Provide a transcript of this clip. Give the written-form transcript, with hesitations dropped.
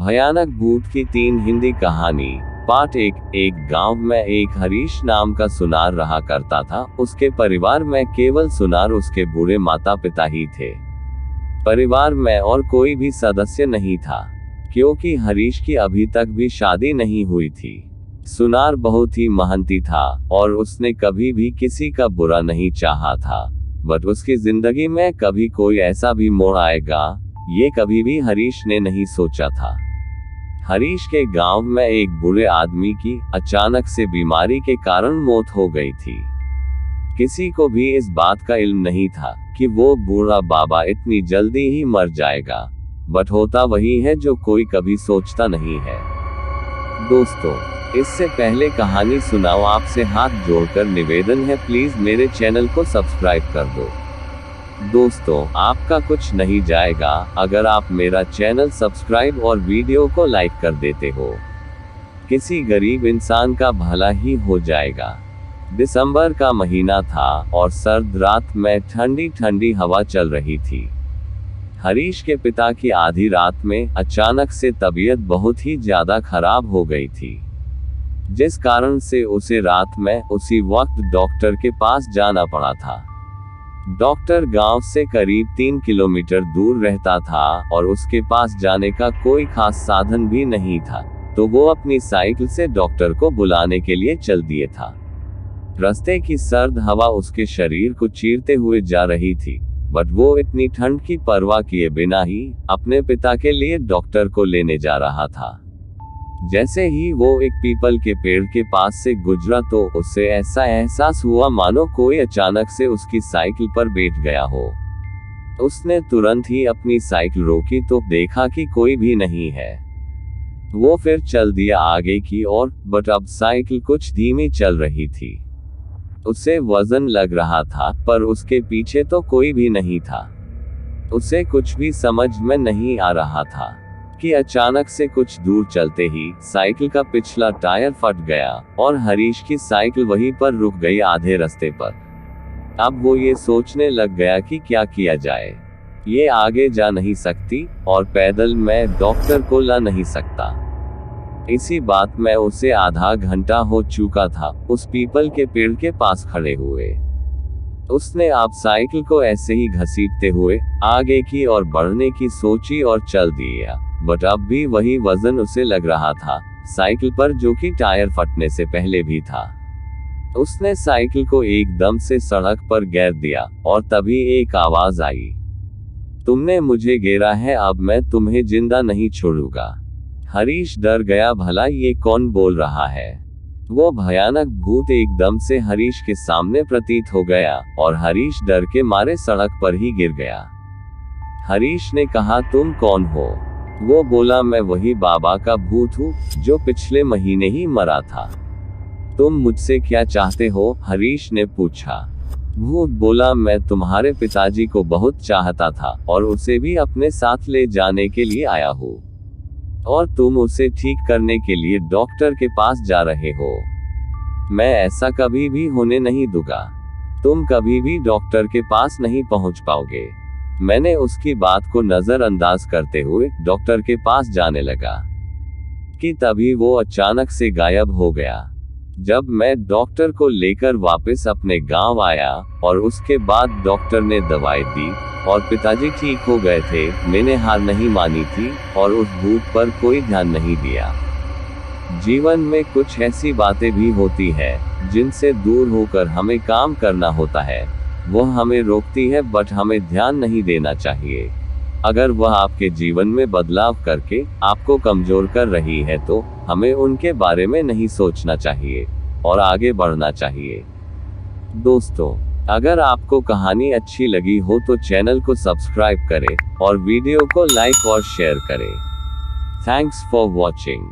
भयानक भूत की 3 हिंदी कहानी। पार्ट 1। एक गांव में एक हरीश नाम का सुनार रहा करता था। उसके परिवार में केवल सुनार उसके बूढ़े माता पिता ही थे। परिवार में और कोई भी सदस्य नहीं था, क्योंकि हरीश की अभी तक भी शादी नहीं हुई थी। सुनार बहुत ही मेहनती था और उसने कभी भी किसी का बुरा नहीं चाहा था, बट उसकी जिंदगी में कभी कोई ऐसा भी मोड़ आएगा, ये कभी भी हरीश ने नहीं सोचा था। हरीश के गांव में एक बूढ़े आदमी की अचानक से बीमारी के कारण मौत हो गई थी। किसी को भी इस बात का इल्म नहीं था कि वो बूढ़ा बाबा इतनी जल्दी ही मर जाएगा, बट होता वही है जो कोई कभी सोचता नहीं है। दोस्तों, इससे पहले कहानी सुनाओ, आपसे हाथ जोड़कर निवेदन है, प्लीज मेरे चैनल को सब्सक्राइब कर दो। दोस्तों, आपका कुछ नहीं जाएगा अगर आप मेरा चैनल सब्सक्राइब और वीडियो को लाइक कर देते हो। किसी गरीब इंसान का भला ही हो जाएगा। दिसंबर का महीना था और सर्द रात में ठंडी ठंडी हवा चल रही थी। हरीश के पिता की आधी रात में अचानक से तबीयत बहुत ही ज्यादा खराब हो गई थी, जिस कारण से उसे रात में उसी वक्त डॉक्टर के पास जाना पड़ा था। डॉक्टर गांव से करीब 3 किलोमीटर दूर रहता था और उसके पास जाने का कोई खास साधन भी नहीं था, तो वो अपनी साइकिल से डॉक्टर को बुलाने के लिए चल दिए था। रास्ते की सर्द हवा उसके शरीर को चीरते हुए जा रही थी, बट वो इतनी ठंड की परवाह किए बिना ही अपने पिता के लिए डॉक्टर को लेने जा रहा था। जैसे ही वो एक पीपल के पेड़ के पास से गुजरा तो उसे ऐसा एहसास हुआ मानो कोई अचानक से उसकी साइकिल पर बैठ गया हो। उसने तुरंत ही अपनी साइकिल रोकी तो देखा कि कोई भी नहीं है। वो फिर चल दिया आगे की ओर, बट अब साइकिल कुछ धीमी चल रही थी। उसे वजन लग रहा था, पर उसके पीछे तो कोई भी नहीं था। उसे कुछ भी समझ में नहीं आ रहा था कि अचानक से कुछ दूर चलते ही साइकिल का पिछला टायर फट गया और हरीश की साइकिल वहीं पर रुक गई आधे रास्ते पर। अब वो ये सोचने लग गया कि क्या किया जाए। ये आगे जा नहीं सकती और पैदल मैं डॉक्टर को ला नहीं सकता। इसी बात में उसे आधा घंटा हो चुका था उस पीपल के पेड़ के पास खड़े हुए। उसने अब साइकिल को ऐसे ही घसीटते हुए आगे की ओर बढ़ने की सोची और चल दिया, बट अब भी वही वजन उसे लग रहा था साइकिल पर, जो कि टायर फटने से पहले भी था। उसने साइकिल को एकदम से सड़क पर गिरा दिया और तभी एक आवाज आई, तुमने मुझे गिरा है, अब मैं तुम्हें जिंदा नहीं छोड़ूंगा। हरीश डर गया, भला ये कौन बोल रहा है। वो भयानक भूत एकदम से हरीश के सामने प्रतीत हो गया और हरीश डर के मारे सड़क पर ही गिर गया। हरीश ने कहा, तुम कौन हो? वो बोला, मैं वही बाबा का भूत हूँ जो पिछले महीने ही मरा था। तुम मुझसे क्या चाहते हो? हरीश ने पूछा। भूत बोला, मैं तुम्हारे पिताजी को बहुत चाहता था और उसे भी अपने साथ ले जाने के लिए आया हूँ, और तुम उसे ठीक करने के लिए डॉक्टर के पास जा रहे हो। मैं ऐसा कभी भी होने नहीं दूंगा। तुम कभी भी डॉक्टर के पास नहीं पहुंच पाओगे। मैंने उसकी बात को नजरअंदाज करते हुए डॉक्टर के पास जाने लगा कि तभी वो अचानक से गायब हो गया। जब मैं डॉक्टर को लेकर वापस अपने गांव आया और उसके बाद डॉक्टर ने दवाई दी और पिताजी ठीक हो गए थे, मैंने हार नहीं मानी थी और उस भूत पर कोई ध्यान नहीं दिया। जीवन में कुछ ऐसी बातें भी होती है जिनसे दूर होकर हमें काम करना होता है। वो हमें रोकती है, बट हमें ध्यान नहीं देना चाहिए। अगर वह आपके जीवन में बदलाव करके आपको कमजोर कर रही है तो हमें उनके बारे में नहीं सोचना चाहिए और आगे बढ़ना चाहिए। दोस्तों, अगर आपको कहानी अच्छी लगी हो तो चैनल को सब्सक्राइब करें और वीडियो को लाइक और शेयर करें। Thanks for watching.